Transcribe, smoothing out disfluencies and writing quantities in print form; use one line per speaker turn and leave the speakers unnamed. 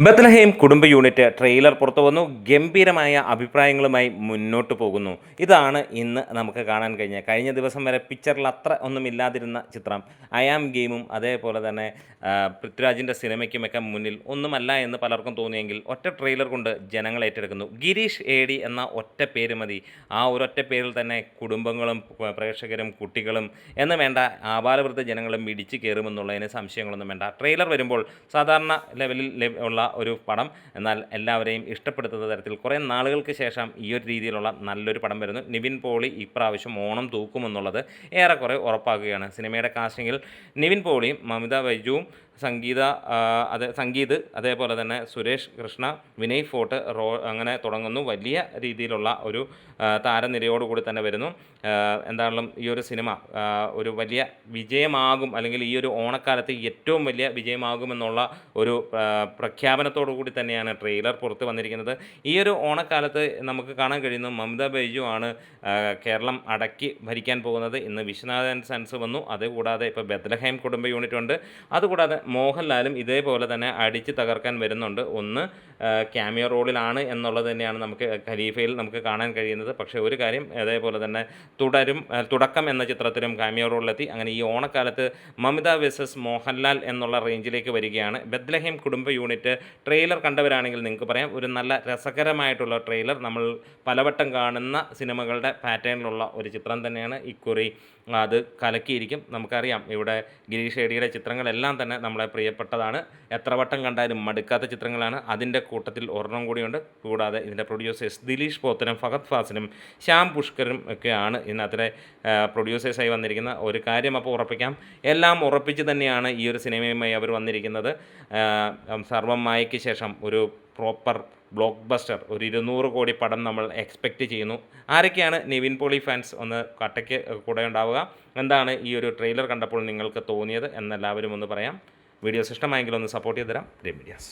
Bethlehem കുടുംബ unit trailer പുറത്തുവന്നു. ഗംഭീരമായ അഭിപ്രായങ്ങളുമായി മുന്നോട്ട് പോകുന്നു. ഇതാണ് ഇന്ന് നമുക്ക് കാണാൻ കഴിഞ്ഞ ദിവസം വരെ പിക്ചറിൽ അത്ര ഒന്നുമില്ലാതിരുന്ന ചിത്രം. ഐ ആം ഗെയിമും അതേപോലെ തന്നെ പൃഥ്വിരാജിൻ്റെ സിനിമയ്ക്കുമൊക്കെ മുന്നിൽ ഒന്നുമല്ല എന്ന് പലർക്കും തോന്നിയെങ്കിൽ ഒറ്റ ട്രെയിലർ കൊണ്ട് ജനങ്ങൾ ഏറ്റെടുക്കുന്നു. ഗിരീഷ് ഏടി എന്ന ഒറ്റ പേര് മതി. ആ ഒരൊറ്റ പേരിൽ തന്നെ കുടുംബങ്ങളും പ്രേക്ഷകരും കുട്ടികളും എന്ന് വേണ്ട ആബാലവൃദ്ധ ജനങ്ങളും ഇടിച്ചു കയറുമെന്നുള്ളതിന് സംശയങ്ങളൊന്നും വേണ്ട. ട്രെയിലർ വരുമ്പോൾ സാധാരണ ലെവലിൽ ഉള്ള ഒരു പടം, എന്നാൽ എല്ലാവരെയും ഇഷ്ടപ്പെടുത്തുന്ന തരത്തിൽ കുറേ നാളുകൾക്ക് ശേഷം ഈ ഒരു രീതിയിലുള്ള നല്ലൊരു പടം വരുന്നു. നിവിൻ പോളി ഇപ്രാവശ്യം ഓണം തൂക്കുമെന്നുള്ളത് ഏറെക്കുറെ ഉറപ്പാക്കുകയാണ്. സിനിമയുടെ കാസ്റ്റിങ്ങിൽ നിവിൻ പോളിയും മമിത ബൈജുവും സംഗീത് അതേപോലെ തന്നെ സുരേഷ് കൃഷ്ണ, വിനയ് ഫോർട്ട് അങ്ങനെ തുടങ്ങുന്നു. വലിയ രീതിയിലുള്ള ഒരു താരനിരയോടുകൂടി തന്നെ വരുന്നു. എന്തായാലും ഈ ഒരു സിനിമ ഒരു വലിയ വിജയമാകും, അല്ലെങ്കിൽ ഈ ഒരു ഓണക്കാലത്ത് ഏറ്റവും വലിയ വിജയമാകുമെന്നുള്ള ഒരു പ്രഖ്യാപനത്തോടു കൂടി തന്നെയാണ് ട്രെയിലർ പുറത്ത് വന്നിരിക്കുന്നത്. ഈ ഒരു ഓണക്കാലത്ത് നമുക്ക് കാണാൻ കഴിയുന്നു മമിത ബൈജു ആണ് കേരളം അടക്കി ഭരിക്കാൻ പോകുന്നത്. ഇന്ന് വിശ്വനാഥൻ സൺസ് വന്നു. അതുകൂടാതെ ഇപ്പോൾ ബത്ലഹേം കുടുംബ യൂണിറ്റ് ഉണ്ട്. അതുകൂടാതെ മോഹൻലാലും ഇതേപോലെ തന്നെ അടിച്ച് തകർക്കാൻ വരുന്നുണ്ട്. ഒന്ന് ക്യാമിയോ റോളിലാണ് എന്നുള്ളത് തന്നെയാണ് നമുക്ക് ഖലീഫയിൽ നമുക്ക് കാണാൻ കഴിയുന്നത്. പക്ഷേ ഒരു കാര്യം, അതേപോലെ തന്നെ തുടക്കം എന്ന ചിത്രത്തിലും ക്യാമിയോ റോളിലെത്തി. അങ്ങനെ ഈ ഓണക്കാലത്ത് മമിത വേഴ്സസ് മോഹൻലാൽ എന്നുള്ള റേഞ്ചിലേക്ക് വരികയാണ്. ബത്ലഹേം കുടുംബ യൂണിറ്റ് ട്രെയിലർ കണ്ടവരാണെങ്കിൽ നിങ്ങൾക്ക് പറയാം, ഒരു നല്ല രസകരമായിട്ടുള്ള ട്രെയിലർ. നമ്മൾ പലവട്ടം കാണുന്ന സിനിമകളുടെ പാറ്റേണിലുള്ള ഒരു ചിത്രം തന്നെയാണ് ഇക്കുറി. അത് കലക്കിയിരിക്കും. നമുക്കറിയാം, ഇവിടെ ഗിരീഷ് ഏടിയുടെ ചിത്രങ്ങളെല്ലാം തന്നെ നമ്മളെ പ്രിയപ്പെട്ടതാണ്. എത്ര വട്ടം കണ്ടാലും മടുക്കാത്ത ചിത്രങ്ങളാണ്. അതിൻ്റെ കൂട്ടത്തിൽ ഒരെണ്ണം കൂടിയുണ്ട്. കൂടാതെ ഇതിൻ്റെ പ്രൊഡ്യൂസേഴ്സ് ദിലീഷ് പോത്തനും ഫഹദ് ഫാസിലും ശ്യാം പുഷ്കറും ഒക്കെയാണ് ഇതിനകത്തിലെ പ്രൊഡ്യൂസേഴ്സായി വന്നിരിക്കുന്ന ഒരു കാര്യം. അപ്പോൾ ഉറപ്പിക്കാം, എല്ലാം ഉറപ്പിച്ച് തന്നെയാണ് ഈ ഒരു സിനിമയുമായി അവർ വന്നിരിക്കുന്നത്. സർവം മായയ്ക്ക് ശേഷം ഒരു പ്രോപ്പർ ബ്ലോക്ക് ബസ്റ്റർ, ഒരു 200 കോടി പടം നമ്മൾ എക്സ്പെക്റ്റ് ചെയ്യുന്നു. ആരൊക്കെയാണ് നിവിൻ പോളി ഫാൻസ് ഒന്ന് കട്ടയ്ക്ക് കൂടെ ഉണ്ടാവുക? എന്താണ് ഈ ഒരു ട്രെയിലർ കണ്ടപ്പോൾ നിങ്ങൾക്ക് തോന്നിയത് എന്നെല്ലാവരും ഒന്ന് പറയാം. വീഡിയോസ് ഇഷ്ടമായെങ്കിൽ ഒന്ന് സപ്പോർട്ട് ചെയ്ത് തരാം. മീഡിയാസ്.